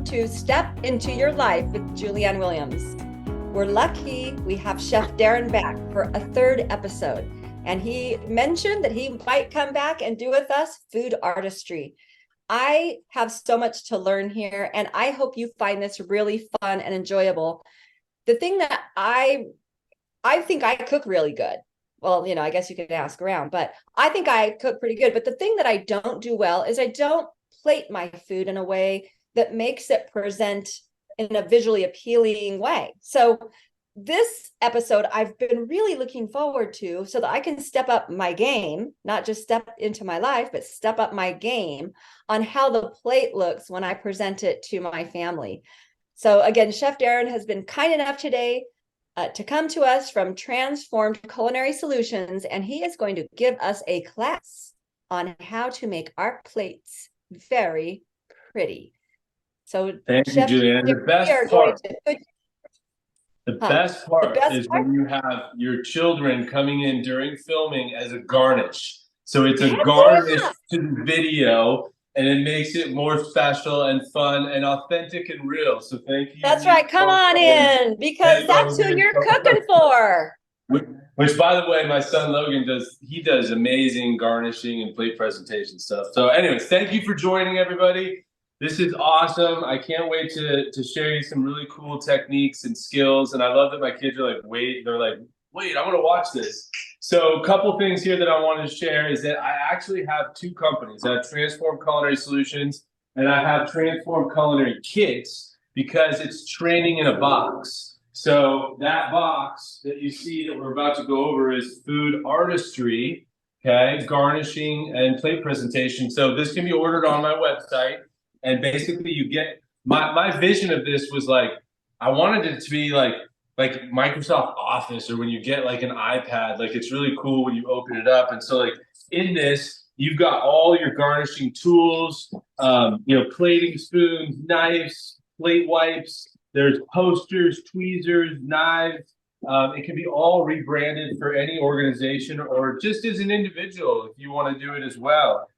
welcome to Step Into Your Life with Julianne Williams. We're lucky we have Chef Darin back for a third episode, and he mentioned that he might come back and do with us food artistry. I have so much to learn here, and I hope you find this really fun and enjoyable. The thing that I think I cook really good. Well, I guess you could ask around, but I think I cook pretty good. But the thing that I don't do well is I don't plate my food in a way that makes it present in a visually appealing way. So this episode I've been really looking forward to so that I can step up my game, not just step into my life, but step up my game on how the plate looks when I present it to my family. So again, Chef Darin has been kind enough today to come to us from Transformed Culinary Solutions, and he is going to give us a class on how to make our plates very pretty. So thank Chef, you, Julianne. The best part is when you have your children coming in during filming as a garnish. So it's a garnish to the video, and it makes it more special and fun and authentic and real. So thank you. That's right. Come on in, because that's who you're cooking for. Which, by the way, my son Logan does amazing garnishing and plate presentation stuff. So anyways, thank you for joining, everybody. This is awesome. I can't wait to share you some really cool techniques and skills. And I love that my kids are like, wait, I want to watch this. So a couple things here that I wanted to share is that I actually have two companies. I have Transform Culinary Solutions and I have Transform Culinary Kits, because it's training in a box. So that box that you see that we're about to go over is food artistry, okay, garnishing and plate presentation. So this can be ordered on my website. And basically you get, my vision of this was like, I wanted it to be like Microsoft Office, or when you get like an iPad, like it's really cool when you open it up. And so like in this, you've got all your garnishing tools, plating spoons, knives, plate wipes, there's posters, tweezers, knives. It can be all rebranded for any organization or just as an individual if you want to do it as well.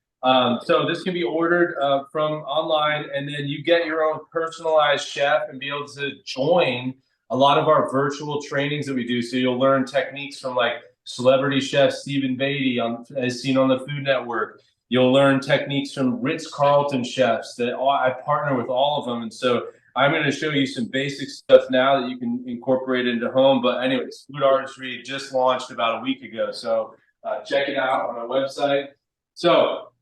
So this can be ordered from online, and then you get your own personalized chef and be able to join a lot of our virtual trainings that we do. So you'll learn techniques from like celebrity chef Stephen Beatty as seen on the Food Network. You'll learn techniques from Ritz-Carlton chefs that I partner with all of them. And so I'm going to show you some basic stuff now that you can incorporate into home. But anyways, Food Artistry just launched about a week ago. So check it out on our website. So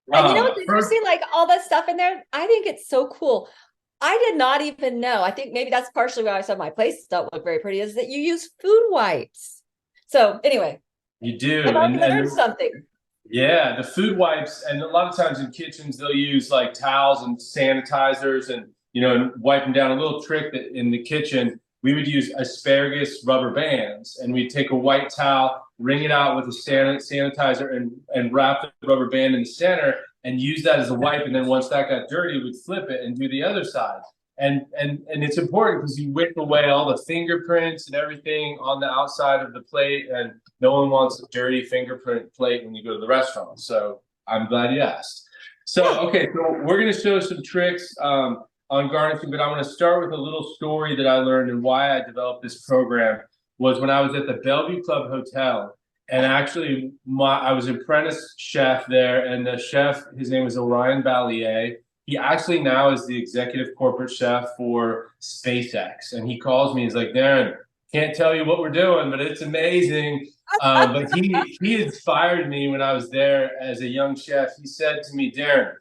and did you see like all that stuff in there? I think it's so cool. I did not even know. I think maybe that's partially why I said my plates don't look very pretty, is that you use food wipes. So anyway, you do. I learned something. Yeah, the food wipes, and a lot of times in kitchens they'll use like towels and sanitizers and and wipe them down. A little trick that in the kitchen we would use asparagus rubber bands, and we'd take a white towel, wring it out with a sanitizer, and wrap the rubber band in the center and use that as a wipe. And then once that got dirty, we'd flip it and do the other side. And it's important because you wipe away all the fingerprints and everything on the outside of the plate, and no one wants a dirty fingerprint plate when you go to the restaurant. So I'm glad you asked. So, okay, so we're going to show some tricks on garnishing, but I'm going to start with a little story that I learned, and why I developed this program was when I was at the Bellevue Club Hotel. And actually, I was an apprentice chef there, and the chef, his name is Orion Ballier. He actually now is the executive corporate chef for SpaceX. And he calls me, he's like, Darin, can't tell you what we're doing, but it's amazing. But he inspired me when I was there as a young chef. He said to me, Darin,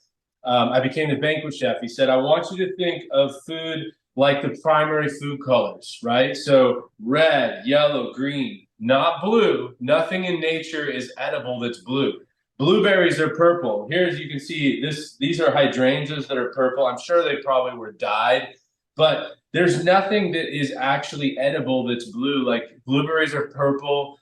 I became the banquet chef. He said, I want you to think of food like the primary food colors, right? So red, yellow, green, not blue. Nothing in nature is edible that's blue. Blueberries are purple. Here, as you can see, these are hydrangeas that are purple. I'm sure they probably were dyed, but there's nothing that is actually edible that's blue. Like blueberries are purple.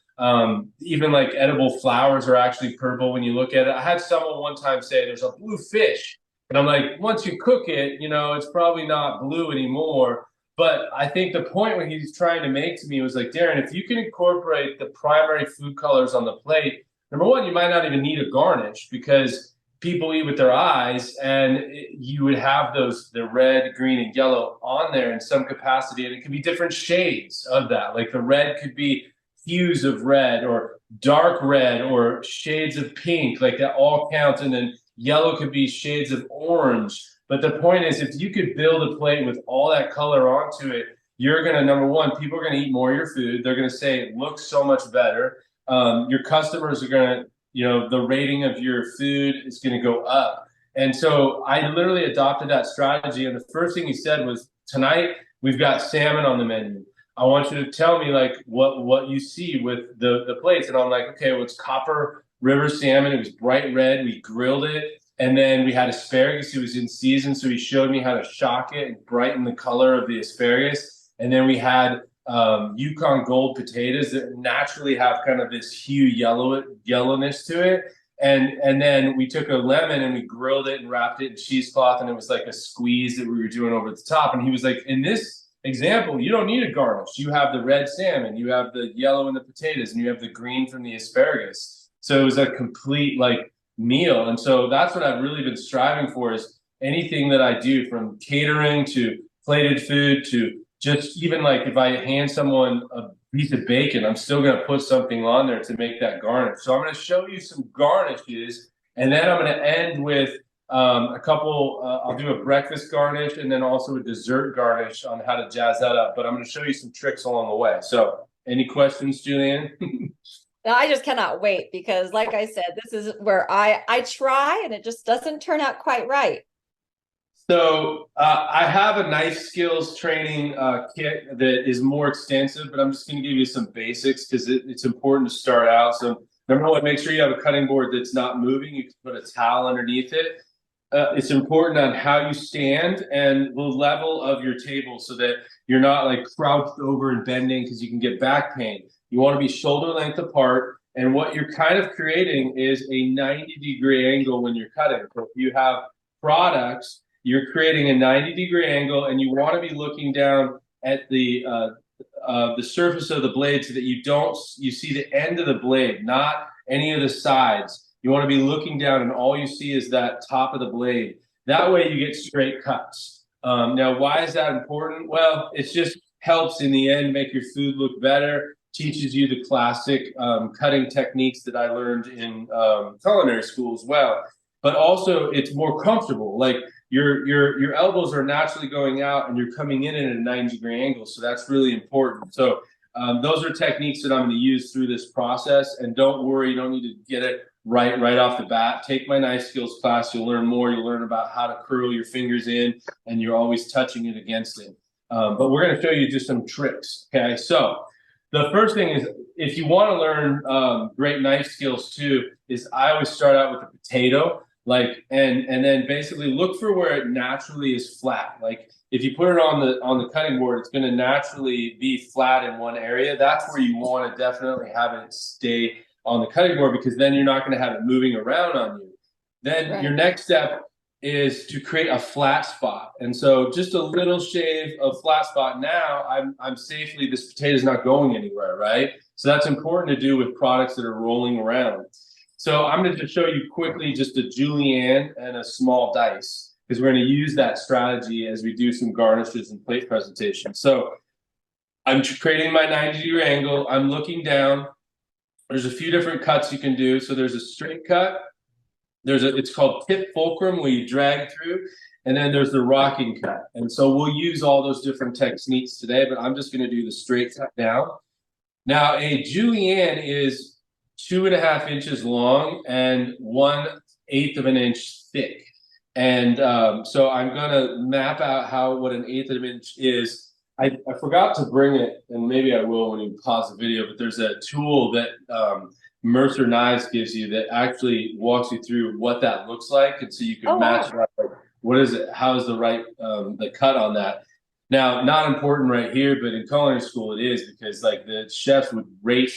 Even like edible flowers are actually purple when you look at it. I had someone one time say there's a blue fish. And I'm like, once you cook it, it's probably not blue anymore. But I think the point what he's trying to make to me was like, Darin, if you can incorporate the primary food colors on the plate, number one, you might not even need a garnish, because people eat with their eyes, and you would have the red, green, and yellow on there in some capacity, and it could be different shades of that. Like the red could be hues of red or dark red or shades of pink, like that all counts. And then yellow could be shades of orange. But the point is, if you could build a plate with all that color onto it, you're going to, number one, people are going to eat more of your food. They're going to say it looks so much better. Your customers are going to, the rating of your food is going to go up. And so I literally adopted that strategy. And the first thing he said was, tonight we've got salmon on the menu. I want you to tell me like what you see with the plates. And I'm like, okay, well, it's copper river salmon. It was bright red. We grilled it. And then we had asparagus. It was in season. So he showed me how to shock it and brighten the color of the asparagus. And then we had Yukon Gold potatoes that naturally have kind of this hue yellowness to it. And then we took a lemon and we grilled it and wrapped it in cheesecloth. And it was like a squeeze that we were doing over the top. And he was like, in this example, you don't need a garnish. You have the red salmon, you have the yellow in the potatoes, and you have the green from the asparagus. So it was a complete like meal. And so that's what I've really been striving for, is anything that I do, from catering to plated food to just even like if I hand someone a piece of bacon, I'm still going to put something on there to make that garnish. So I'm going to show you some garnishes, and then I'm going to end with a couple, I'll do a breakfast garnish and then also a dessert garnish on how to jazz that up. But I'm going to show you some tricks along the way. So any questions, Julianne? Now, I just cannot wait, because like I said, this is where I try and it just doesn't turn out quite right. So I have a knife skills training kit that is more extensive, but I'm just going to give you some basics because it's important to start out. So number one, make sure you have a cutting board that's not moving. You can put a towel underneath it. It's important on how you stand and the level of your table so that you're not like crouched over and bending, because you can get back pain. You want to be shoulder length apart. And what you're kind of creating is a 90-degree angle when you're cutting. So if you have products, you're creating a 90-degree angle, and you want to be looking down at the surface of the blade so that you see the end of the blade, not any of the sides. You want to be looking down, and all you see is that top of the blade. That way you get straight cuts. Now, why is that important? Well, it just helps in the end make your food look better, teaches you the classic cutting techniques that I learned in culinary school as well. But also it's more comfortable. Like your elbows are naturally going out and you're coming in at a 90-degree angle. So that's really important. So those are techniques that I'm going to use through this process. And don't worry, you don't need to get it right off the bat. Take my knife skills class. You'll learn more. You'll learn about how to curl your fingers in, and you're always touching it against it. But we're going to show you just some tricks. Okay, so the first thing is, if you want to learn great knife skills too, is I always start out with a potato. Like, and then basically look for where it naturally is flat. Like if you put it on the cutting board, it's going to naturally be flat in one area. That's where you want to definitely have it stay on the cutting board, because then you're not going to have it moving around on you. Then your next step is to create a flat spot. And so just a little shave of flat spot. Now I'm safely, this potato is not going anywhere, right? So that's important to do with products that are rolling around. So I'm going to just show you quickly just a julienne and a small dice, because we're going to use that strategy as we do some garnishes and plate presentations. So I'm creating my 90-degree angle. I'm looking down. There's a few different cuts you can do. So there's a straight cut. It's called tip fulcrum, where you drag through. And then there's the rocking cut. And so we'll use all those different techniques today, but I'm just going to do the straight cut down. Now, a julienne is 2.5 inches long and 1/8 of an inch thick. And so I'm going to map out what 1/8 of an inch is. I forgot to bring it, and maybe I will when you pause the video, but there's a tool that Mercer Knives gives you that actually walks you through what that looks like. And so you can match it up. What is it? How is the right the cut on that? Now, not important right here, but in culinary school it is, because like the chefs would rate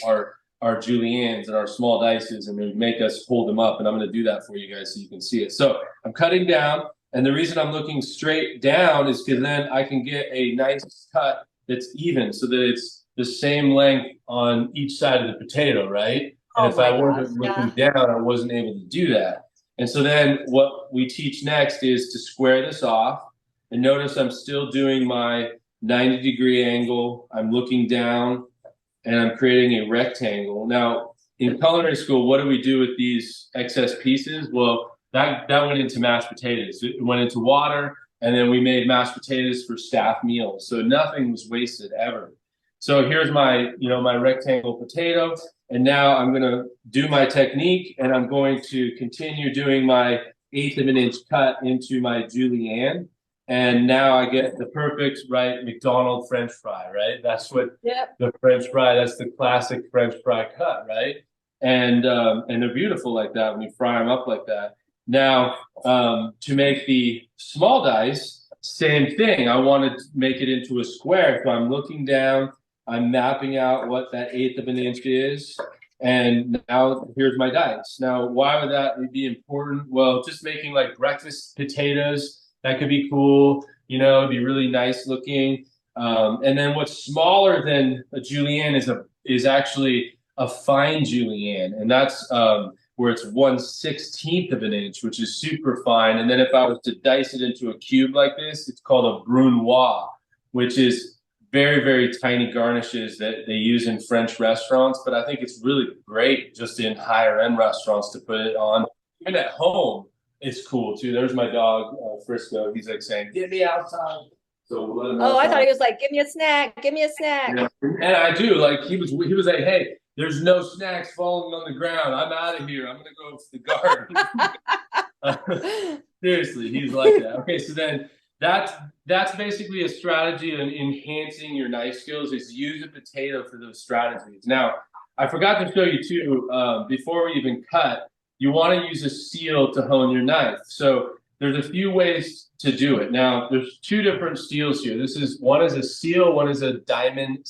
our juliennes and our small dices, and they would make us hold them up. And I'm going to do that for you guys so you can see it. So I'm cutting down. And the reason I'm looking straight down is because then I can get a nice cut that's even, so that it's the same length on each side of the potato, right? And if I wasn't looking down, I wasn't able to do that. And so then what we teach next is to square this off. And notice I'm still doing my 90-degree angle. I'm looking down and I'm creating a rectangle. Now, in culinary school, what do we do with these excess pieces? Well, that went into mashed potatoes. It went into water, and then we made mashed potatoes for staff meals. So nothing was wasted ever. So here's my, my rectangle potato. And now I'm going to do my technique, and I'm going to continue doing my 1/8 of an inch cut into my julienne. And now I get the perfect, right, McDonald's French fry, right? That's what the French fry, that's the classic French fry cut, right? And they're beautiful like that when you fry them up like that. Now, to make the small dice, same thing. I want to make it into a square. So I'm looking down, I'm mapping out what that 1/8 of an inch is. And now here's my dice. Now, why would that be important? Well, just making like breakfast potatoes, that could be cool, it'd be really nice looking. And then what's smaller than a julienne is actually a fine julienne, and that's where it's 1/16 of an inch, which is super fine. And then if I was to dice it into a cube like this, it's called a brunoise, which is very, very tiny garnishes that they use in French restaurants. But I think it's really great just in higher end restaurants to put it on. Even at home, it's cool too. There's my dog, Frisco. He's like saying, "Get me outside." So we'll let him outside. I thought he was like, "Give me a snack, give me a snack." Yeah. And I do. Like he was like, "Hey, there's no snacks falling on the ground. I'm out of here. I'm gonna go to the garden." Seriously, he's like that. Okay, so then that's basically a strategy in enhancing your knife skills, is use a potato for those strategies. Now, I forgot to show you too, before we even cut, you want to use a steel to hone your knife. So there's a few ways to do it. Now, there's 2 different steels here. One is a steel, one is a diamond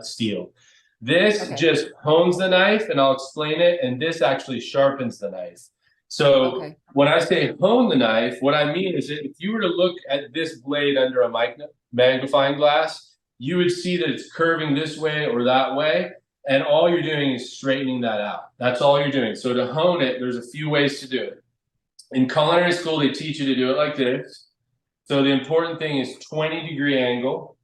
steel. This just hones the knife, and I'll explain it, and this actually sharpens the knife. So when I say hone the knife, what I mean is that if you were to look at this blade under a magnifying glass, you would see that it's curving this way or that way. And all you're doing is straightening that out. That's all you're doing. So to hone it, there's a few ways to do it. In culinary school, they teach you to do it like this. So the important thing is 20-degree angle.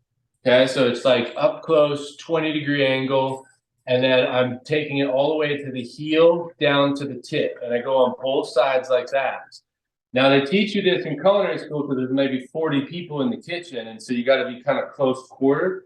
Okay, so it's like up close, 20-degree angle. And then I'm taking it all the way to the heel down to the tip. And I go on both sides like that. Now, they teach you this in culinary school because there's maybe 40 people in the kitchen. And so you got to be kind of close quartered.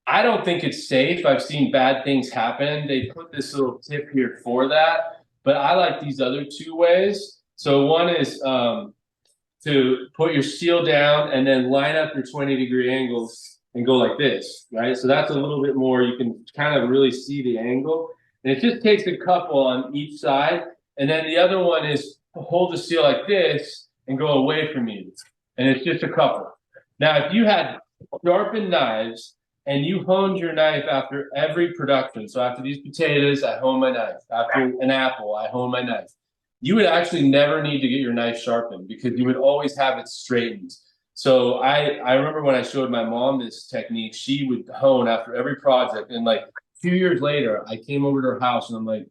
I don't think it's safe. I've seen bad things happen. They put this little tip here for that, but I like these other 2 ways. So one is to put your steel down and then line up your 20-degree angles and go like this, right? So that's a little bit more, you can kind of really see the angle. And it just takes a couple on each side. And then the other one is to hold the steel like this and go away from you. And it's just a couple. Now, if you had sharpened knives, and you honed your knife after every production. So after these potatoes, I hone my knife. After an apple, I hone my knife. You would actually never need to get your knife sharpened because you would always have it straightened. So I remember when I showed my mom this technique, she would hone after every project. And like 2 years later, I came over to her house and I'm like,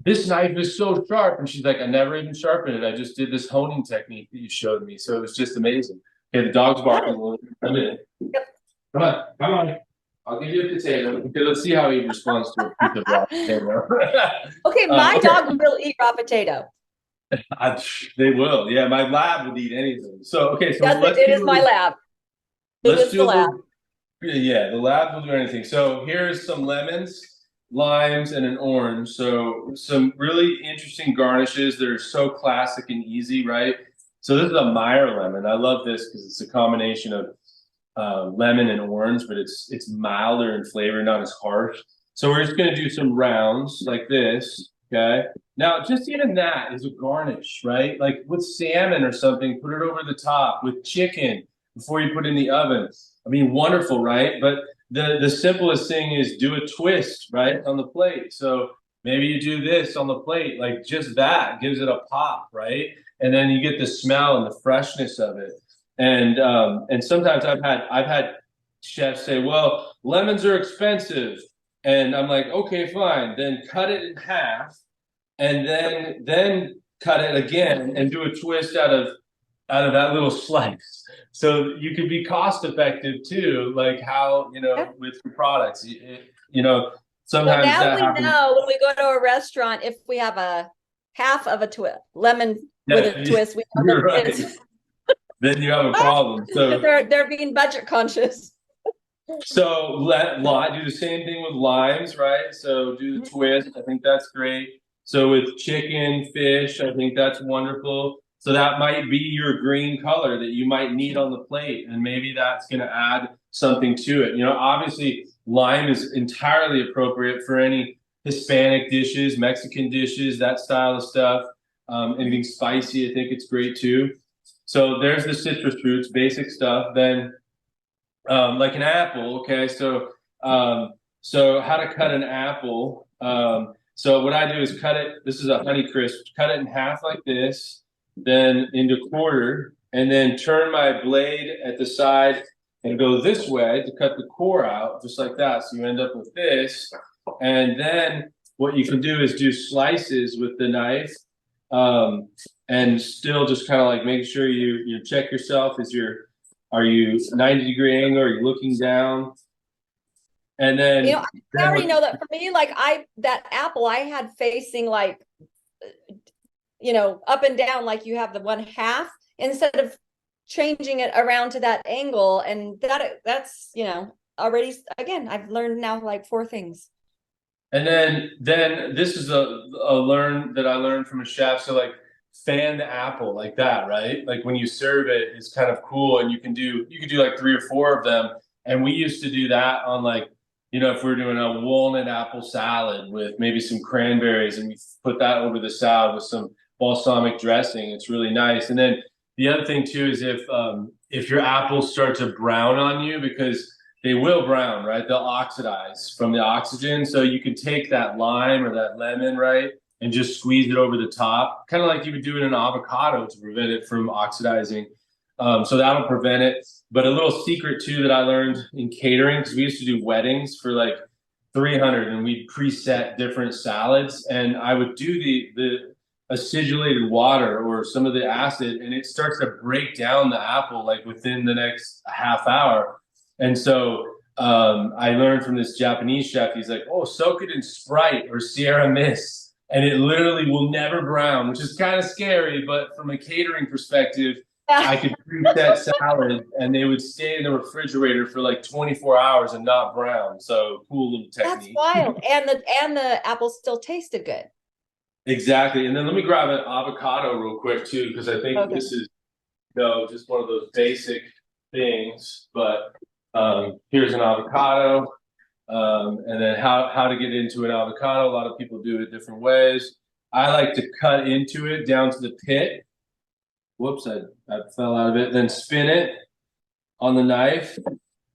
"This knife is so sharp." And she's like, "I never even sharpened it. I just did this honing technique that you showed me." So it was just amazing. Okay, the dog's barking a little bit. I'm in. Come on. I'll give you a potato. Okay, let's see how he responds to a piece of raw potato. Okay, my dog will eat raw potato. They will. Yeah, my lab would eat anything. So, okay, so it is my lab. Let's do the lab. Yeah, the lab will do anything. So here's some lemons, limes, and an orange. So some really interesting garnishes that are so classic and easy, right? So this is a Meyer lemon. I love this because it's a combination of lemon and orange, but it's milder in flavor, not as harsh. So we're just going to do some rounds like this. Okay. Now, just even that is a garnish, right? Like with salmon or something, put it over the top. With chicken, before you put it in the oven. I mean, wonderful, right? But the simplest thing is do a twist, right, on the plate. So maybe you do this on the plate, like just that gives it a pop, right? And then you get the smell and the freshness of it. And sometimes I've had chefs say, "Well, lemons are expensive," and I'm like, "Okay, fine. Then cut it in half, and then cut it again and do a twist out of that little slice. So you can be cost effective too, like how, Yeah. with your products, So sometimes now that we happens. know when we go to a restaurant, if we have a half of a twist, lemon with a Yeah, twist, we know you're that right. it's Then you have a problem. that they're being budget conscious. So do the same thing with limes, right? So do the twist. I think that's great. So with chicken, fish, I think that's wonderful. So that might be your green color that you might need on the plate, and maybe that's going to add something to it. Obviously, lime is entirely appropriate for any Hispanic dishes, Mexican dishes, that style of stuff. Anything spicy, I think it's great too. So there's the citrus fruits, basic stuff. Then like an apple. Okay, so how to cut an apple? So what I do is cut it. This is a Honey Crisp. Cut it in half like this, then into quarter, and then turn my blade at the side and go this way to cut the core out, just like that. So you end up with this, and then what you can do is do slices with the knife. And still just kind of like making sure you check yourself. Are you 90-degree angle? Are you looking down? And then, I already know that for me, like that apple I had facing like, up and down, like you have the one half instead of changing it around to that angle. And that's, already, again, I've learned now like 4 things. and then this is a learn that I learned from a chef. So like fan the apple like that, right? Like when you serve it, it's kind of cool, and you can do like 3 or 4 of them. And we used to do that on like, if we're doing a walnut apple salad with maybe some cranberries, and we put that over the salad with some balsamic dressing. It's really nice. And then the other thing too is if your apples start to brown on you, because they will brown, right? They'll oxidize from the oxygen. So you can take that lime or that lemon, right, and just squeeze it over the top, kind of like you would do in an avocado to prevent it from oxidizing. So that'll prevent it. But a little secret too that I learned in catering, because we used to do weddings for like 300, and we'd preset different salads, and I would do the acidulated water or some of the acid, and it starts to break down the apple like within the next half hour. And so I learned from this Japanese chef. He's like, "Oh, soak it in Sprite or Sierra Mist, and it literally will never brown," which is kind of scary. But from a catering perspective, I could preset salad, and they would stay in the refrigerator for like 24 hours and not brown. So cool little technique. That's wild. And the apple still tasted good. Exactly. And then let me grab an avocado real quick too, because I think this is just one of those basic things. But here's an avocado. And then how to get into an avocado. A lot of people do it different ways. I like to cut into it down to the pit. Whoops, I fell out of it. Then spin it on the knife,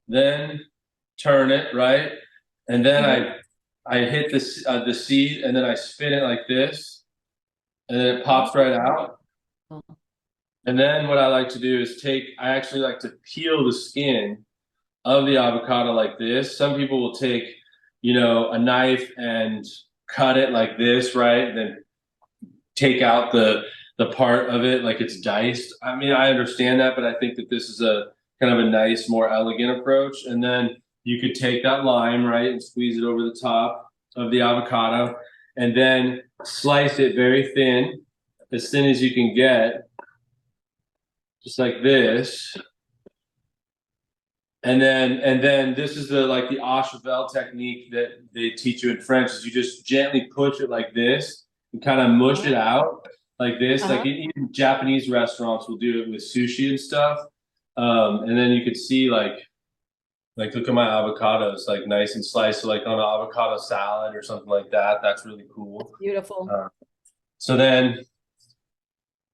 then turn it, right? And then I hit the seed, and then I spin it like this, and then it pops right out. And then what I like to do is I actually like to peel the skin of the avocado like this. Some people will take, a knife and cut it like this, right? And then take out the part of it like it's diced. I mean, I understand that, but I think that this is a kind of a nice, more elegant approach. And then you could take that lime, right, and squeeze it over the top of the avocado, and then slice it very thin, as thin as you can get, just like this. And then this is the Achevel technique that they teach you in French, is you just gently push it like this and kind of mush it out like this. Like even Japanese restaurants will do it with sushi and stuff. And then you could see like look at my avocados, like nice and sliced, so like on an avocado salad or something like that. That's really cool. Beautiful. So then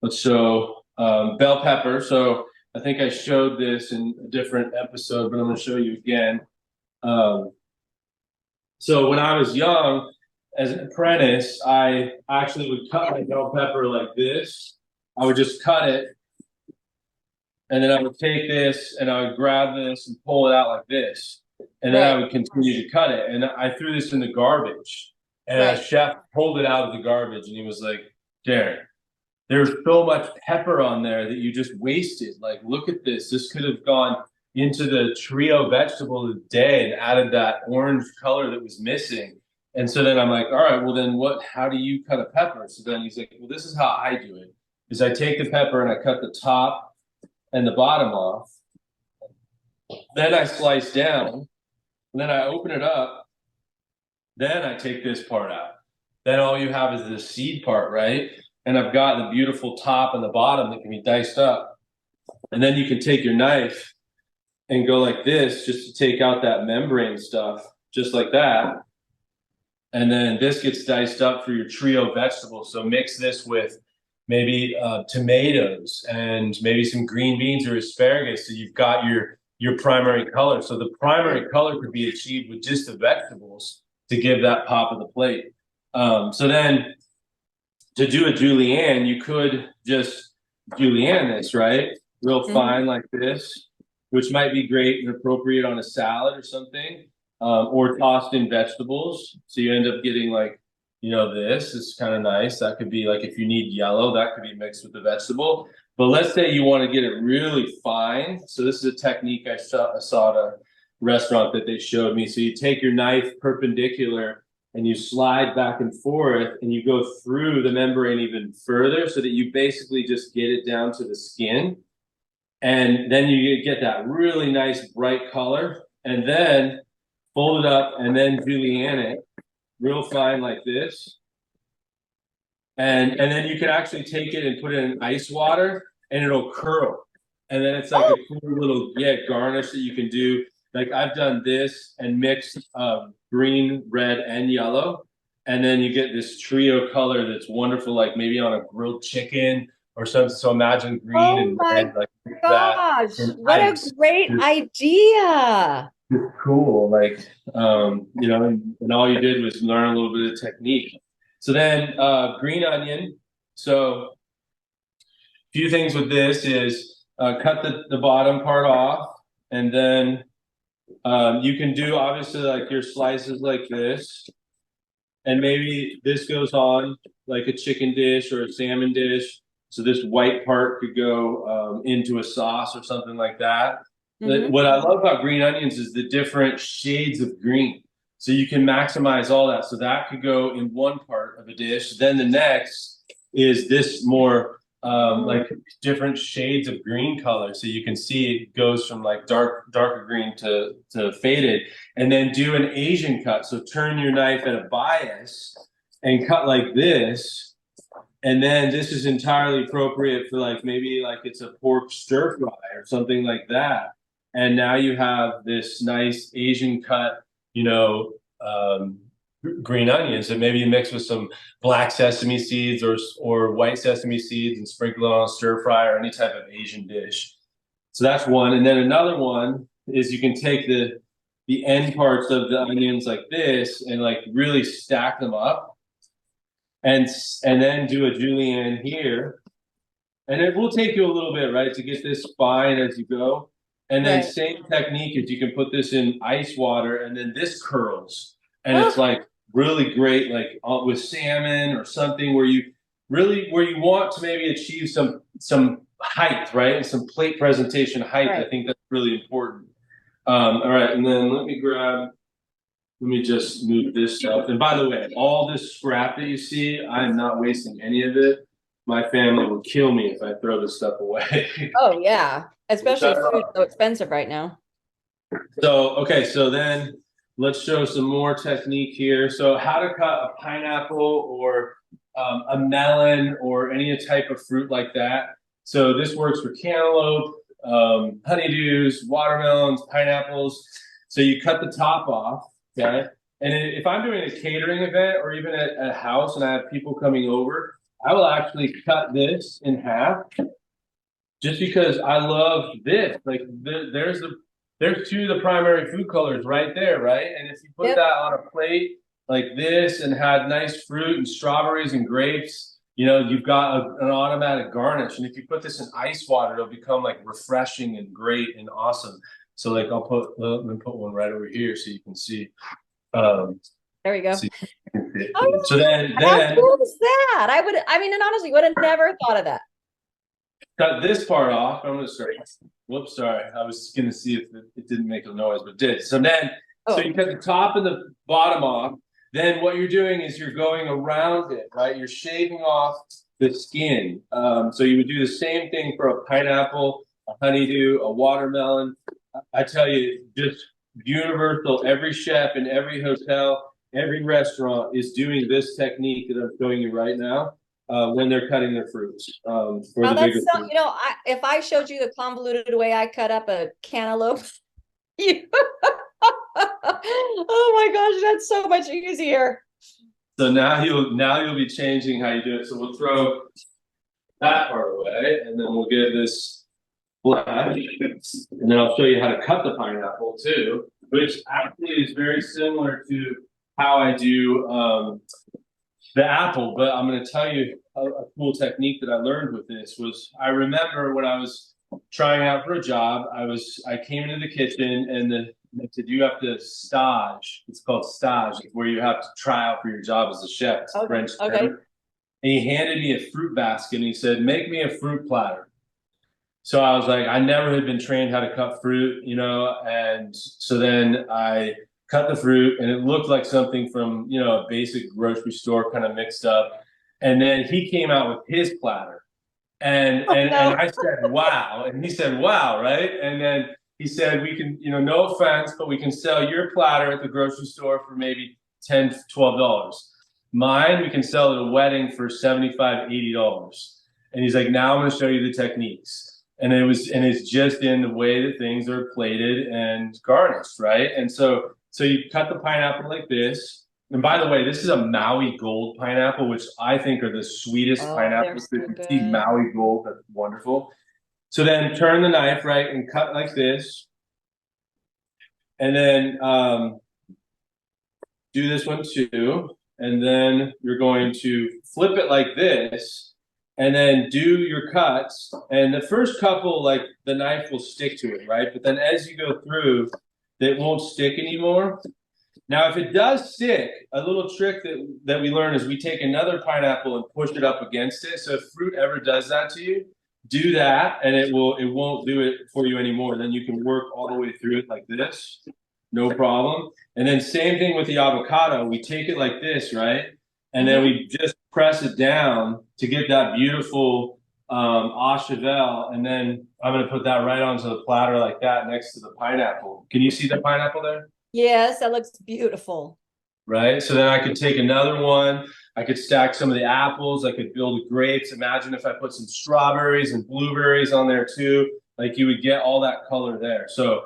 let's show bell pepper. So I think I showed this in a different episode, but I'm going to show you again. So when I was young, as an apprentice, I actually would cut my bell pepper like this. I would just cut it, and then I would take this and I would grab this and pull it out like this. And then I would continue to cut it. And I threw this in the garbage. And a chef pulled it out of the garbage, and he was like, "Darin, there's so much pepper on there that you just wasted. Like, look at this. This could have gone into the trio vegetable of the day and added that orange color that was missing. And so then I'm like, all right, well then how do you cut a pepper? So then he's like, well, this is how I do it, is I take the pepper and I cut the top and the bottom off. Then I slice down, and then I open it up. Then I take this part out. Then all you have is the seed part, right? And I've got the beautiful top and the bottom that can be diced up. And then you can take your knife and go like this just to take out that membrane stuff, just like that. And then this gets diced up for your trio vegetables. So mix this with maybe tomatoes and maybe some green beans or asparagus. So you've got your primary color. So the primary color could be achieved with just the vegetables to give that pop of the plate. So then to do a julienne, you could just julienne this, right? Real fine like this, which might be great and appropriate on a salad or something, or tossed in vegetables. So you end up getting like, you know, this is kind of nice. That could be like, if you need yellow, that could be mixed with the vegetable. But let's say you want to get it really fine. So this is a technique I saw at a restaurant that they showed me. So you take your knife perpendicular and you slide back and forth and you go through the membrane even further so that you basically just get it down to the skin. And then you get that really nice bright color, and then fold it up and then julienne it real fine like this. And then you can actually take it and put it in ice water and it'll curl. And then it's like a cool little garnish that you can do. Like I've done this and mixed green, red, and yellow. And then you get this trio color that's wonderful, like maybe on a grilled chicken or something. So imagine green and red, like gosh, that. what a great idea. It's cool. Like, you know, and all you did was learn a little bit of technique. So then green onion. So a few things with this is cut the bottom part off, and then you can do obviously like your slices like this, and maybe this goes on like a chicken dish or a salmon dish. So this white part could go into a sauce or something like that. What I love about green onions is the different shades of green. So you can maximize all that. So that could go in one part of a dish. Then the next is this more like different shades of green color. So you can see it goes from like darker green to faded. And then do an Asian cut. So turn your knife at a bias and cut like this. And then this is entirely appropriate for like maybe like it's a pork stir fry or something like that. And now you have this nice Asian cut, you know, green onions that maybe you mix with some black sesame seeds or white sesame seeds and sprinkle it on a stir fry or any type of Asian dish. So that's one. And then another one is you can take the end parts of the onions like this and like really stack them up and then do a julienne here. And it will take you a little bit, right, to get this fine as you go. And then same technique is you can put this in ice water and then this curls. And it's like really great, like with salmon or something where you want to maybe achieve some height, right? And some plate presentation height. I think that's really important. All right, and then let me just move this stuff. And by the way, all this scrap that you see, I am not wasting any of it. My family will kill me if I throw this stuff away. Oh yeah, especially food so expensive right now. So okay, so then let's show some more technique here. So how to cut a pineapple or a melon or any type of fruit like that. So this works for cantaloupe, honeydews, watermelons, pineapples. So you cut the top off, okay? And if I'm doing a catering event or even at a house and I have people coming over, I will actually cut this in half just because I love this. Like there's two of the primary food colors right there, right? And if you put that on a plate like this and had nice fruit and strawberries and grapes, you know, you've got an automatic garnish. And if you put this in ice water, it'll become like refreshing and great and awesome. So like let me put one right over here so you can see. There you go. So, Oh, so then, how cool is that? I mean, and honestly, would have never thought of that. cut this part off. I'm gonna start. Whoops, sorry. I was gonna see if it didn't make a noise, but it did. So then, so you cut the top and the bottom off. Then what you're doing is you're going around it, right? You're shaving off the skin. So you would do the same thing for a pineapple, a honeydew, a watermelon. I tell you, just universal. Every chef in every hotel, every restaurant is doing this technique that I'm showing you right now when they're cutting their fruits. For Now the that's bigger so, fruits. if I showed you the convoluted way I cut up a cantaloupe, you, oh my gosh, that's so much easier. So now you'll be changing how you do it. So we'll throw that part away, and then we'll get this flash, and then I'll show you how to cut the pineapple too, which actually is very similar to how I do the apple. But I'm going to tell you a cool technique that I learned with this was I remember when I was trying out for a job, I came into the kitchen and they said you have to stage. It's called stage, where you have to try out for your job as a chef. It's a French term. Okay. And he handed me a fruit basket and he said, "Make me a fruit platter." So I was like, I never had been trained how to cut fruit, and so then I cut the fruit and it looked like something from, a basic grocery store kind of mixed up. And then he came out with his platter. And Oh, and no. and I said, "Wow." And he said, "Wow," right? And then he said, "We can, no offense, but we can sell your platter at the grocery store for maybe $10, $12. Mine, we can sell at a wedding for $75, $80. And he's like, "Now I'm going to show you the techniques." And it's just in the way that things are plated and garnished, right? And so you cut the pineapple like this. And by the way, this is a Maui Gold pineapple, which I think are the sweetest Oh, they're pineapples. so If you see good. Maui Gold, that's wonderful. So then turn the knife, right, and cut like this. And then do this one too. And then you're going to flip it like this. And then do your cuts. And the first couple, like the knife will stick to it, right? But then as you go through, it won't stick anymore. Now, if it does stick, a little trick that we learn is we take another pineapple and push it up against it. So if fruit ever does that to you, do that, and it won't do it for you anymore. Then you can work all the way through it like this, no problem. And then same thing with the avocado. We take it like this, right? And then we just press it down to get that beautiful au cheval. And then I'm going to put that right onto the platter like that next to the pineapple. Can you see the pineapple there? Yes, that looks beautiful. Right? So then I could take another one. I could stack some of the apples. I could build grapes. Imagine if I put some strawberries and blueberries on there too. Like you would get all that color there. So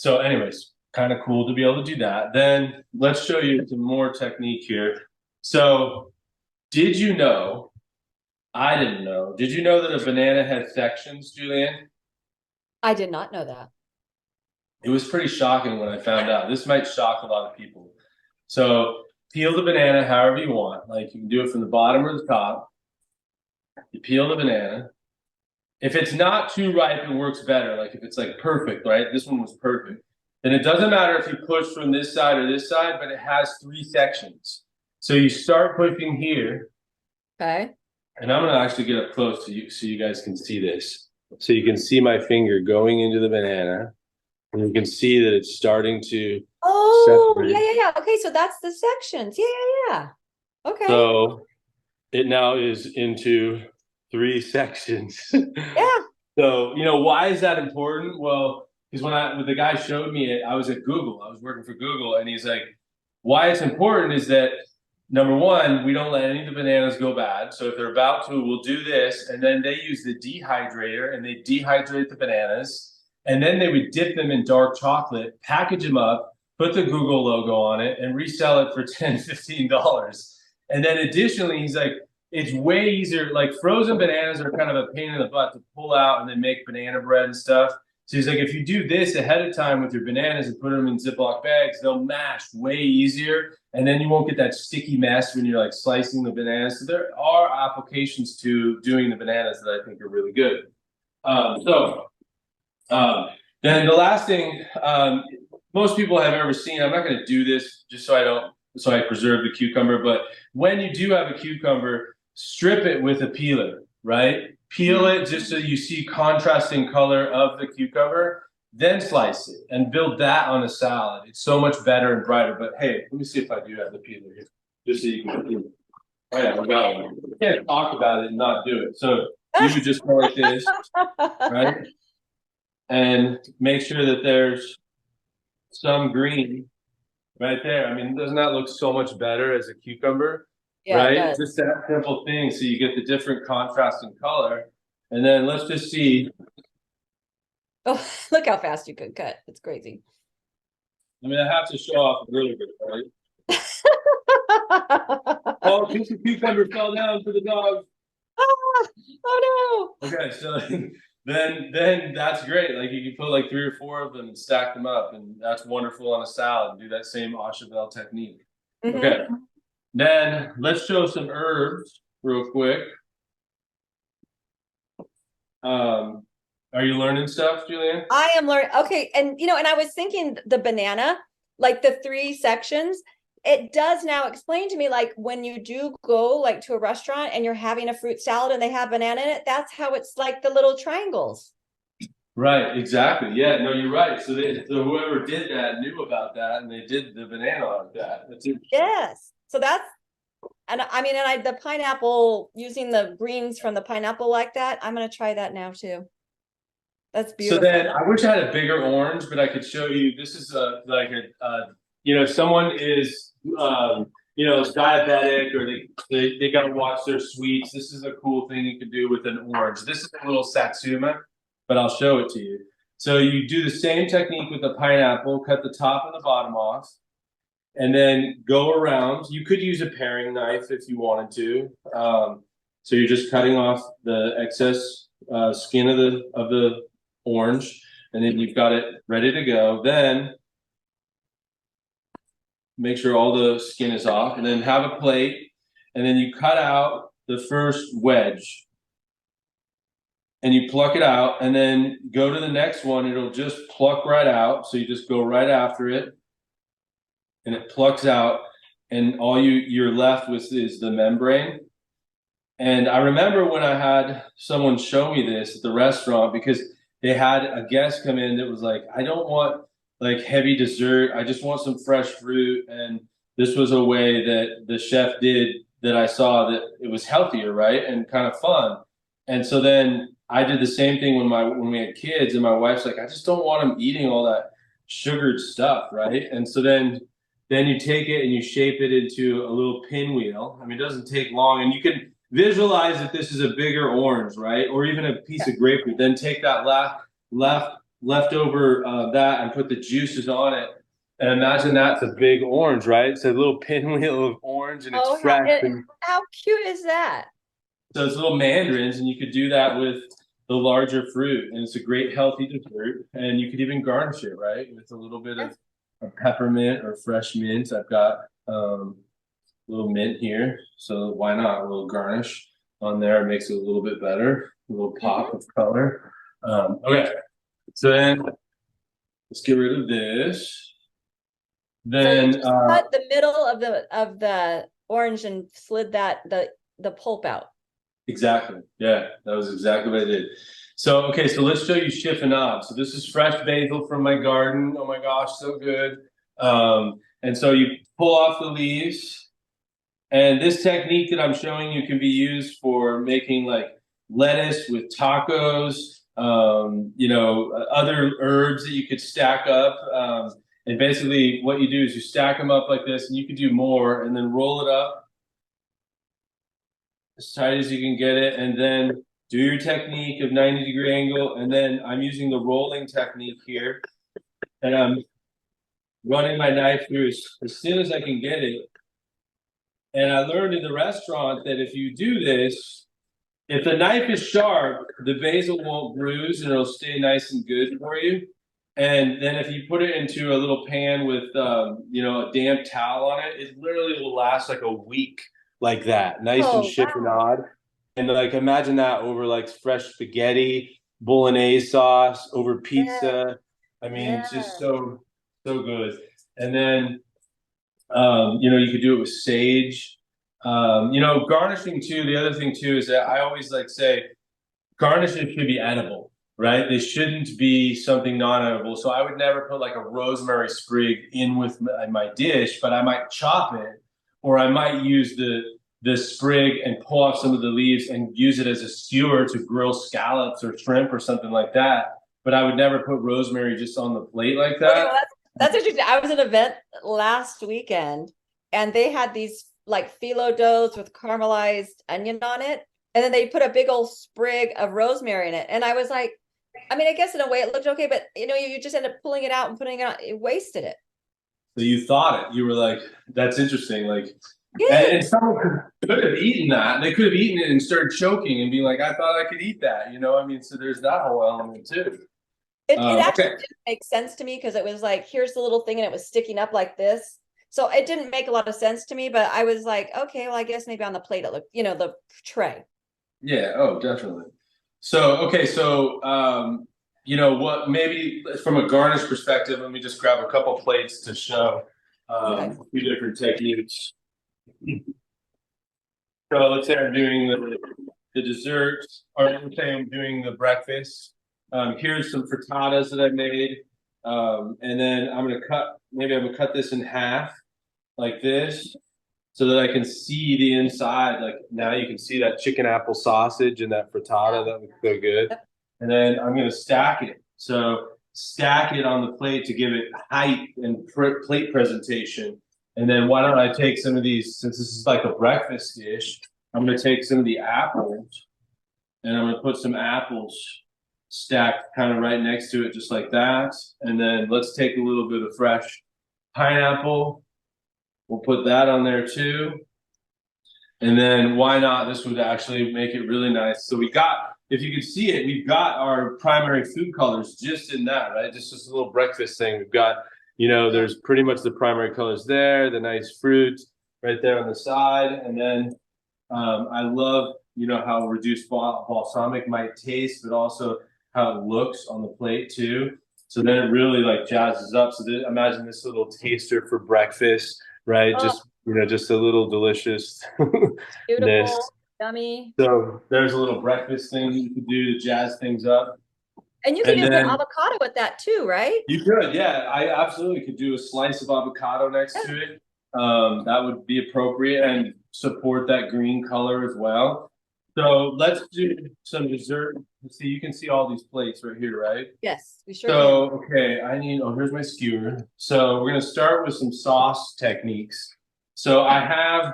anyways, kind of cool to be able to do that. Then let's show you some more technique here. So did you know, I didn't know, did you know that a banana has sections, Julianne? I did not know that. It was pretty shocking when I found out. This might shock a lot of people. So peel the banana however you want. Like you can do it from the bottom or the top. You peel the banana. If it's not too ripe, it works better. Like if it's like perfect, right? This one was perfect. Then it doesn't matter if you push from this side or this side, but it has 3 sections. So you start pushing here. Okay. And I'm gonna actually get up close to you so you guys can see this. So you can see my finger going into the banana. And you can see that it's starting to separate. Yeah. Okay, so that's the sections. Yeah. Okay. So it now is into 3 sections. Yeah. So, why is that important? Well, because when the guy showed me it, I was at Google. I was working for Google, and he's like, why it's important is that number one, we don't let any of the bananas go bad. So if they're about to, we'll do this. And then they use the dehydrator and they dehydrate the bananas. And then they would dip them in dark chocolate, package them up, put the Google logo on it, and resell it for $10, $15. And then additionally, he's like, it's way easier. Like frozen bananas are kind of a pain in the butt to pull out and then make banana bread and stuff. So he's like, if you do this ahead of time with your bananas and put them in Ziploc bags, they'll mash way easier. And then you won't get that sticky mess when you're like slicing the bananas. So there are applications to doing the bananas that I think are really good. Then the last thing, most people have ever seen. I'm not going to do this just so I preserve the cucumber. But when you do have a cucumber, strip it with a peeler, right? Peel Mhm. it just so you see contrasting color of the cucumber, then slice it and build that on a salad. It's so much better and brighter. But hey, let me see if I do have the peeler here, just so you can see. Oh yeah, I got one. You can't talk about it and not do it. So you would just go like this, right? And make sure that there's some green right there. I mean, doesn't that look so much better as a cucumber, Yeah, it right? does. Just that simple thing. So you get the different contrast in color. And then let's just see. Oh, look how fast you could cut. It's crazy. I mean, I have to show off a little bit, right? Oh, a piece of cucumber fell down for the dog. Oh Okay, so then that's great. Like you can put like 3 or 4 of them and stack them up, and that's wonderful on a salad. Do that same au cheval technique. no. Okay, then let's show some herbs real quick. Um, are you learning stuff, Julian? I am learning. Okay. And, and I was thinking the banana, like the 3 sections, it does now explain to me, like when you do go like to a restaurant and you're having a fruit salad and they have banana in it, that's how it's like the little triangles. Right, exactly. Yeah, no, you're right. So whoever did that knew about that, and they did the banana like that. That's interesting. Yes. So that's, and I mean, and the pineapple, using the greens from the pineapple like that, I'm going to try that now too. That's So then, beautiful. I wish I had a bigger orange, but I could show you. This is someone is diabetic or they got to watch their sweets. This is a cool thing you can do with an orange. This is a little satsuma, but I'll show it to you. So you do the same technique with the pineapple, cut the top and the bottom off, and then go around. You could use a paring knife if you wanted to. So you're just cutting off the excess skin of the orange, and then you've got it ready to go. Then make sure all the skin is off, and then have a plate, and then you cut out the first wedge, and you pluck it out, and then go to the next one. It'll just pluck right out. So you just go right after it, and it plucks out, and all you're left with is the membrane. And I remember when I had someone show me this at the restaurant because they had a guest come in that was like, I don't want like heavy dessert. I just want some fresh fruit. And this was a way that the chef did that I saw that it was healthier, right? And kind of fun. And so then I did the same thing when we had kids, and my wife's like, I just don't want them eating all that sugared stuff, right? And so then you take it and you shape it into a little pinwheel. I mean, it doesn't take long, and you can visualize that this is a bigger orange, right? Or even a piece of grapefruit. Then take that leftover that and put the juices on it. And imagine that's a big orange, right? It's a little pinwheel of orange, and it's Oh, fresh. And how cute is that? so it's little mandarins, and you could do that with the larger fruit. And it's a great healthy dessert. And you could even garnish it, right? With a little bit of peppermint or fresh mint. I've got a little mint here. So why not a little garnish on there? It makes it a little bit better, a little pop of color. Okay, so then let's get rid of this. So you Then just cut the middle of the orange and slid the pulp out. exactly, yeah, that was exactly what I did. So okay, so let's show you chiffonade. So this is fresh basil from my garden. Oh my gosh, so good. And so you pull off the leaves. And this technique that I'm showing you can be used for making like lettuce with tacos, other herbs that you could stack up. And basically, what you do is you stack them up like this, and you could do more, and then roll it up as tight as you can get it, and then do your technique of 90-degree angle. And then I'm using the rolling technique here, and I'm running my knife through as soon as I can get it. And I learned in the restaurant that if you do this, if the knife is sharp, the basil won't bruise and it'll stay nice and good for you. And then if you put it into a little pan with, a damp towel on it, it literally will last like a week like that, nice and Oh, wow. chiffonade. And like imagine that over like fresh spaghetti, bolognese sauce, over Yeah, pizza. I mean, it's just yeah. so. So good. And then, you could do it with sage. Garnishing too. The other thing too is that I always like say garnishes should be edible, right? They shouldn't be something non-edible. So I would never put like a rosemary sprig in with my dish, but I might chop it, or I might use the sprig and pull off some of the leaves and use it as a skewer to grill scallops or shrimp or something like that. But I would never put rosemary just on the plate like Okay, that. well, that's interesting. I was at an event last weekend and they had these like phyllo doughs with caramelized onion on it. And then they put a big old sprig of rosemary in it. And I was like, I mean, I guess in a way it looked okay, but you just end up pulling it out and putting it on, it wasted it. So you thought it. You were like, that's interesting. Like, Yeah. and someone could have eaten that. They could have eaten it and started choking and being like, I thought I could eat that. I mean, so there's that whole element too. It actually Okay. didn't make sense to me because it was like, here's the little thing and it was sticking up like this. So it didn't make a lot of sense to me, but I was like, okay, well, I guess maybe on the plate it looked, the tray. Yeah. Oh, definitely. So, okay. So, what maybe from a garnish perspective, let me just grab a couple plates to show Okay. a few different techniques. So let's say I'm doing the dessert, or let's say I'm doing the breakfast. Here's some frittatas that I made. And then maybe I'm gonna cut this in half like this so that I can see the inside. Like now you can see that chicken apple sausage and that frittata. That looks so good. And then I'm gonna stack it. So stack it on the plate to give it height and plate presentation. And then why don't I take some of these, since this is like a breakfast dish, I'm gonna take some of the apples and I'm gonna put some apples stacked kind of right next to it, just like that. And then let's take a little bit of fresh pineapple. We'll put that on there too. And then why not? This would actually make it really nice. So if you can see it, we've got our primary food colors just in that, right? Just a little breakfast thing. We've got, there's pretty much the primary colors there, the nice fruit right there on the side. And then I love, how reduced balsamic might taste, but also how it looks on the plate too. So then it really like jazzes up. So imagine this little taster for breakfast, right? Oh. Just a little delicious. Beautiful, yummy. So there's a little breakfast thing you could do to jazz things up. And you can just put avocado with that too, right? You could, yeah. I absolutely could do a slice of avocado next to it. That would be appropriate and support that green color as well. So let's do some dessert. See, you can see all these plates right here, right? Yes, we sure So, okay, here's my skewer. So we're gonna start with some sauce techniques. So I have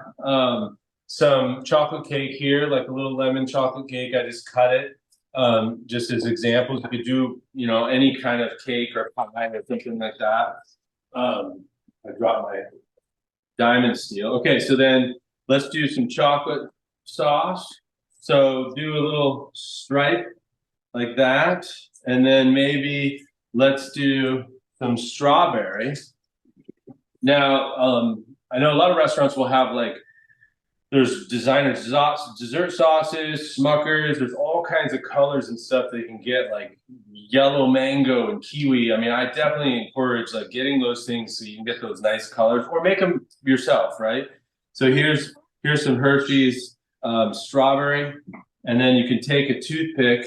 some chocolate cake here, like a little lemon chocolate cake. I just cut it just as examples. You could do, any kind of cake or pie or something like that. I dropped my diamond steel. Okay, so then let's do some chocolate sauce. So do a little stripe like that. And then maybe let's do some strawberry. Now, I know a lot of restaurants will have there's designer dessert sauces, Smuckers, there's all kinds of colors and stuff they can get, like yellow mango and kiwi. I mean, I definitely encourage getting those things so you can get those nice colors or make them yourself, right? So here's some Hershey's strawberry, and then you can take a toothpick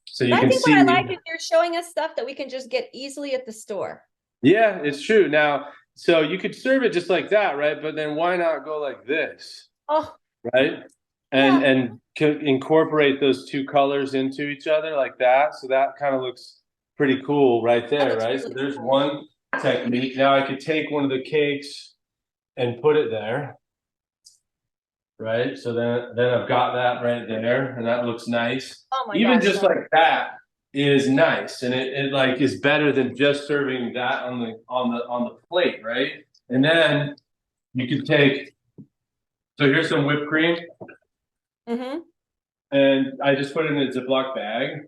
so you can see. What I like is you're showing us stuff that we can just get easily at the store. Yeah, it's true. Now, so you could serve it just like that, right? But then why not go like this? Oh, right? And incorporate those two colors into each other like that. So that kind of looks pretty cool right there, right? So there's one technique. Now I could take one of the cakes and put it there. Right. So then I've got that right there, and that looks nice. Oh my Even gosh, just like that is nice, and it like is better than just serving that on the plate, right? And then you could take. So here's some whipped cream. Mm-hmm. And I just put it in a Ziploc bag.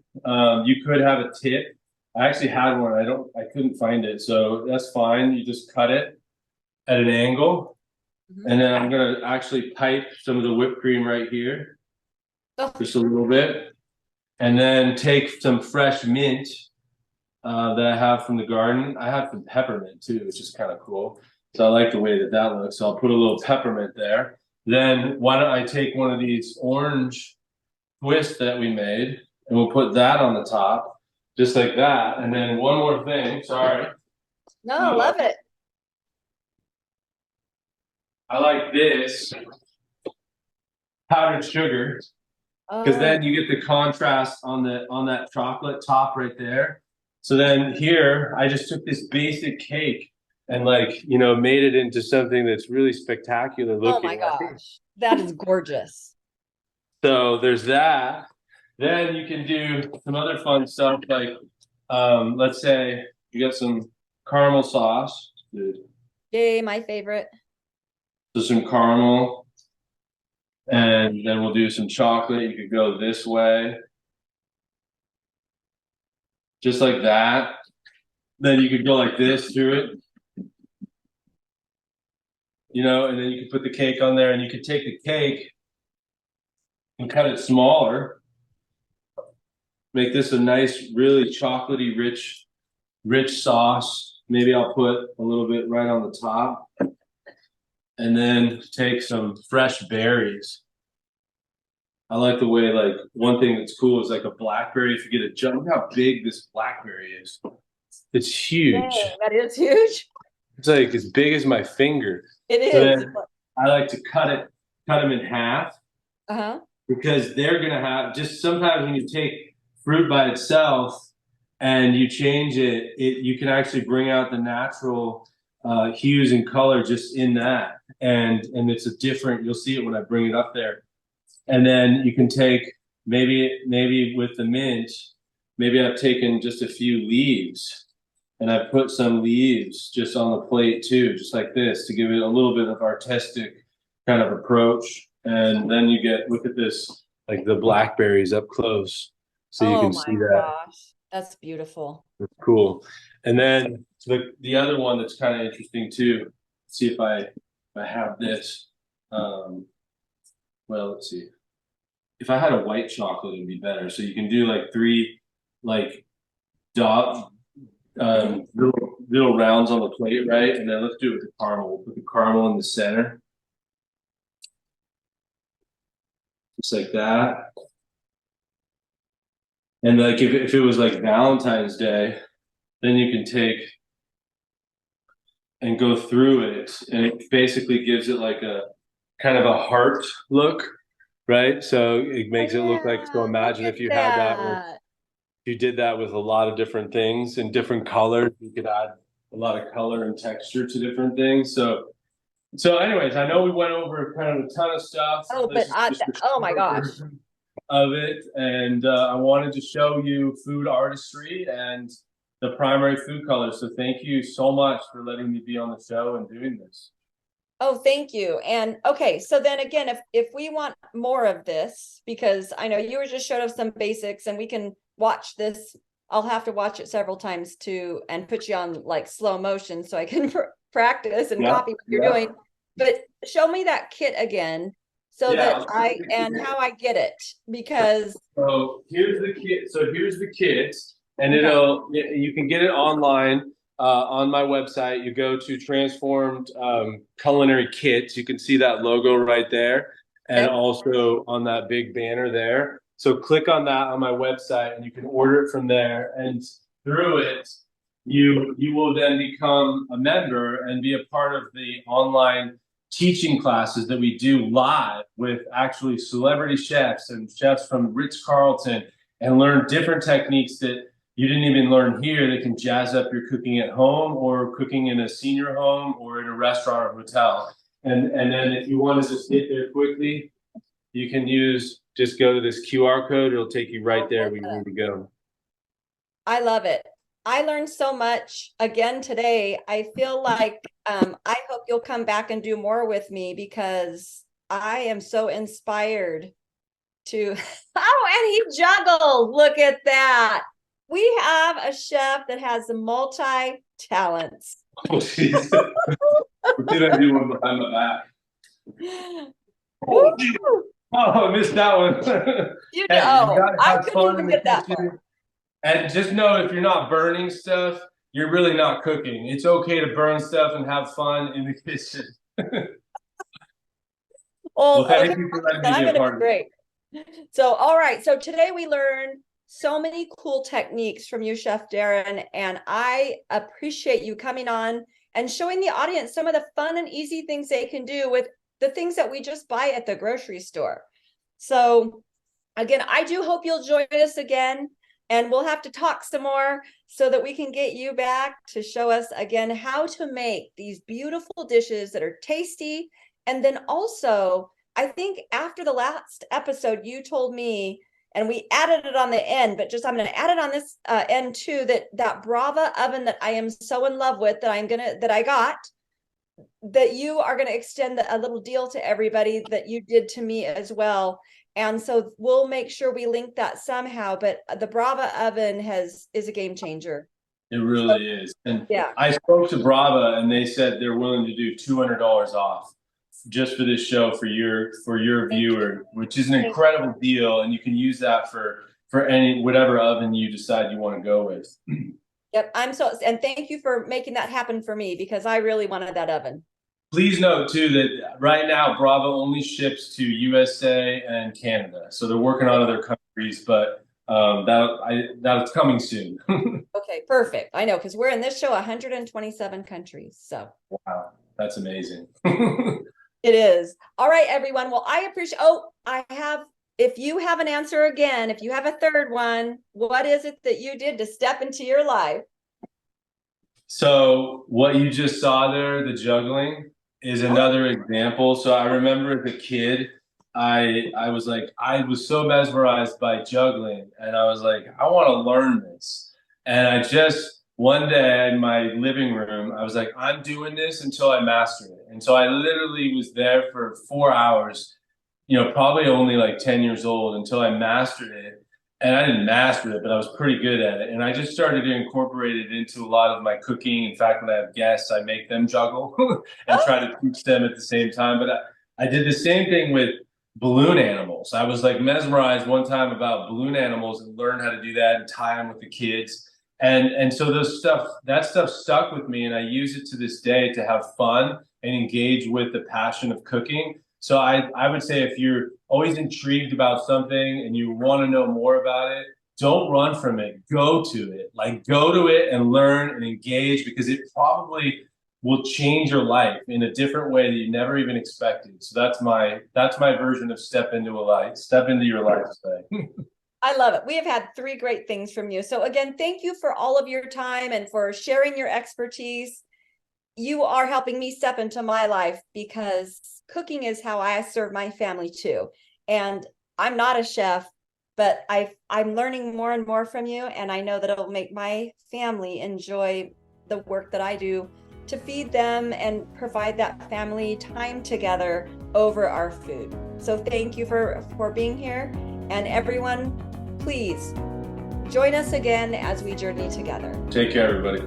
You could have a tip. I actually had one. I couldn't find it, so that's fine. You just cut it at an angle. And then I'm gonna actually pipe some of the whipped cream right here, just a little bit, and then take some fresh mint that I have from the garden. I have some peppermint too, which is kind of cool. So I like the way that that looks. So I'll put a little peppermint there. Then why don't I take one of these orange twists that we made and we'll put that on the top, just like that. And then one more thing, sorry. No, love it. I like this powdered sugar because Oh, then you get the contrast on that chocolate top right there. So then here I just took this basic cake and like made it into something that's really spectacular oh my looking, right? gosh. That is gorgeous. So there's that. Then you can do some other fun stuff like let's say you got some caramel sauce. Yay, my favorite. So some caramel, and then we'll do some chocolate. You could go this way, just like that. Then you could go like this through it, and then you could put the cake on there, and you could take the cake and cut it smaller. Make this a nice, really chocolatey, rich sauce. Maybe I'll put a little bit right on the top. And then take some fresh berries. I like the way, like, one thing that's cool is like a blackberry. If you get a jug, look how big this blackberry is. It's huge. Dang, that is huge. It's like as big as my finger. It So is. then I like to cut them in half Uh-huh. because they're gonna have just sometimes when you take fruit by itself and you change it, you can actually bring out the natural hues and color just in that, and it's a different. You'll see it when I bring it up there, and then you can take maybe with the mint, maybe I've taken just a few leaves and I put some leaves just on the plate too, just like this, to give it a little bit of artistic kind of approach. And then you get, look at this, like the blackberries up close. So you Oh can my see that. gosh. That's beautiful. It's cool. And then the other one that's kind of interesting too, let's see if I have this. Well, let's see. If I had a white chocolate, it'd be better. So you can do like 3 like dot little rounds on the plate, right? And then let's do it with the caramel. We'll put the caramel in the center, just like that. And like if it was like Valentine's Day, then you can take and go through it, and it basically gives it like a kind of a heart look, right? So it makes it look like. So Yeah, look imagine at if you had that with, that. you did that with a lot of different things in different colors. You could add a lot of color and texture to different things. So anyways, I know we went over kind of a ton of stuff. Oh, but This is just a oh my short gosh. version of it, and I wanted to show you food artistry and the primary food colors. So thank you so much for letting me be on the show and doing this. Oh, thank you. And okay, so then again, if we want more of this, because I know you were just showed us some basics and we can watch this. I'll have to watch it several times too and put you on like slow motion so I can practice and copy what you're doing. But show me that kit again so that and how I get it, because So here's the kit. So here's the kit, and you can get it online on my website. You go to Transformed Culinary Kits. You can see that logo right there, and Okay. also on that big banner there. So click on that on my website, and you can order it from there. And through it, you will then become a member and be a part of the online teaching classes that we do live with actually celebrity chefs and chefs from Ritz-Carlton, and learn different techniques that you didn't even learn here that can jazz up your cooking at home or cooking in a senior home or in a restaurant or hotel. And then if you want to just get there quickly, you can just go to this QR code. It'll take you right there where you need to go. I love it. I learned so much again today. I feel like I hope you'll come back and do more with me because I am so inspired to oh, and he juggled. Look at that. We have a chef that has multi talents. Oh, jeez. What did I do one behind my back? Oh, I missed that one. You Hey, know, you gotta I have couldn't fun even in the get that kitchen. far. And just know if you're not burning stuff, you're really not cooking. It's okay to burn stuff and have fun in the kitchen. Well, Well, okay, thank you for letting then me I'm be a gonna be part of it. great. So, all right. So today we learned so many cool techniques from you, Chef Darin, and I appreciate you coming on and showing the audience some of the fun and easy things they can do with the things that we just buy at the grocery store. So, again, I do hope you'll join us again, and we'll have to talk some more so that we can get you back to show us again how to make these beautiful dishes that are tasty. And then also, I think after the last episode, you told me, and we added it on the end, but just I'm going to add it on this end too, that Brava oven that I am so in love with that I got, that you are going to extend a little deal to everybody that you did to me as well. And so we'll make sure we link that somehow. But the Brava oven is a game changer. It So, really is. And yeah. I spoke to Brava and they said they're willing to do $200 off just for this show for your viewer, which is an incredible deal. And you can use that for any whatever oven you decide you want to go with. Yep. And thank you for making that happen for me because I really wanted that oven. Please note too that right now Brava only ships to USA and Canada, so they're working on other countries, but that's coming soon. Okay, perfect. I know because we're in this show 127 countries. So Wow, that's amazing. it is. All right, everyone. Well, I appreciate. Oh, if you have an answer again, if you have a third one, what is it that you did to step into your life? So what you just saw there, the juggling, is another example. So I remember as a kid, I was so mesmerized by juggling, and I was like, I want to learn this. And I just one day in my living room, I was like, I'm doing this until I master it. And so I literally was there for 4 hours, probably only like 10 years old until I mastered it. And I didn't master it, but I was pretty good at it. And I just started to incorporate it into a lot of my cooking. In fact, when I have guests, I make them juggle and try to teach them at the same time. But I did the same thing with balloon animals. I was like mesmerized one time about balloon animals and learned how to do that and tie them with the kids. And so that stuff stuck with me, and I use it to this day to have fun and engage with the passion of cooking. So I would say if you're always intrigued about something and you want to know more about it, don't run from it. Go to it. Like go to it and learn and engage, because it probably will change your life in a different way that you never even expected. So that's my version of step into your life today. I love it. We have had 3 great things from you. So again, thank you for all of your time and for sharing your expertise. You are helping me step into my life because cooking is how I serve my family too. And I'm not a chef, but I'm learning more and more from you. And I know that it'll make my family enjoy the work that I do to feed them and provide that family time together over our food. So thank you for being here. And everyone, please join us again as we journey together. Take care, everybody.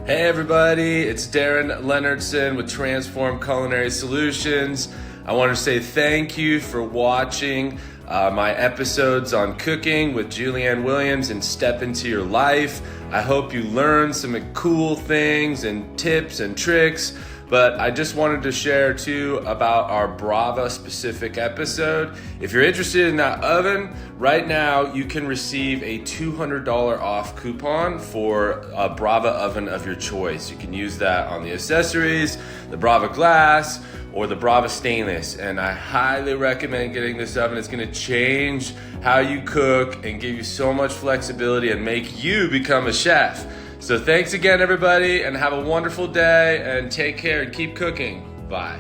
Hey everybody, it's Darin Leonardson with Transform Culinary Solutions. I want to say thank you for watching my episodes on cooking with Julianne Williams and Step Into Your Life. I hope you learned some cool things and tips and tricks. But I just wanted to share too about our Brava specific episode. If you're interested in that oven, right now you can receive a $200 off coupon for a Brava oven of your choice. You can use that on the accessories, the Brava glass, or the Brava stainless. And I highly recommend getting this oven. It's gonna change how you cook and give you so much flexibility and make you become a chef. So thanks again, everybody, and have a wonderful day, and take care and keep cooking. Bye.